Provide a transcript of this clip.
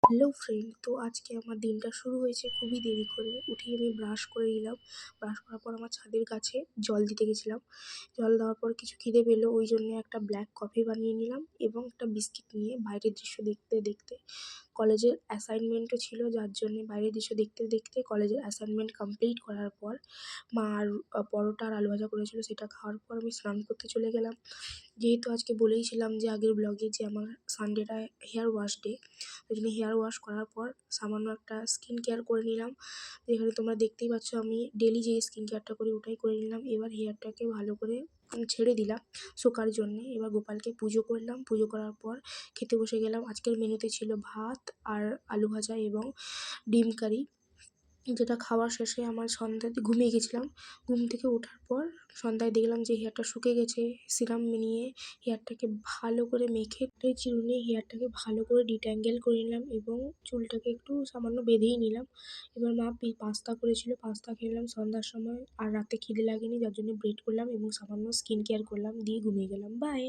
Hello friend, তো আজকে আমার দিনটা শুরু হয়েছে খুবই দেরি করে। উঠেই আমি ব্রাশ করে নিলাম। ব্রাশ করার পর আমার ছাদের গাছে জল দিতে গেছিলাম। জল দেওয়ার পর কিছু খিদে পেলো, ওই জন্যে একটা ব্ল্যাক কফি বানিয়ে নিলাম এবং একটা বিস্কিট নিয়ে বাইরের দৃশ্য দেখতে দেখতে কলেজের অ্যাসাইনমেন্টও ছিল, যার জন্যে বাইরের দৃশ্য দেখতে দেখতে কলেজের অ্যাসাইনমেন্ট কমপ্লিট করার পর মা আর পরোটা আর আলু ভাজা করেছিল, সেটা খাওয়ার পর আমি স্নান করতে চলে গেলাম। যেহেতু আজকে বলেইছিলাম যে আগের ব্লগে যে আমার সানডেটা হেয়ার ওয়াশ ডে, ওই জন্য হেয়ার ওয়াশ করার পর সামান্য একটা স্কিন কেয়ার করে নিলাম। যেখানে তোমরা দেখতেই পাচ্ছ আমি ডেলি যে স্কিন কেয়ারটা করি ওটাই করে নিলাম। এবার হেয়ারটাকে ভালো করে ছেড়ে দিলাম শোকার জন্যে। এবার গোপালকে পুজো করলাম। পুজো করার পর খেতে বসে গেলাম। আজকের মেনুতে ছিল ভাত আর আলু ভাজা এবং ডিম কারি, যেটা খাওয়ার শেষে আমার সন্ধ্যাতে ঘুমিয়ে গেছিলাম। ঘুম থেকে ওঠার পর সন্ধ্যায় দেখলাম যে হেয়ারটা শুকিয়ে গেছে। সিরাম নিয়ে হেয়ারটাকে ভালো করে মেখে চিরুনি হেয়ারটাকে ভালো করে ডিট্যাঙ্গেল করে নিলাম এবং চুলটাকে একটু সামান্য বেঁধেই নিলাম। এবার মা পাস্তা করেছিল, পাস্তা খেলাম সন্ধ্যার সময়। আর রাতে খিদে লাগেনি, যার জন্য ব্রেড করলাম এবং সামান্য স্কিন কেয়ার করলাম, দিয়ে ঘুমিয়ে গেলাম। বাই।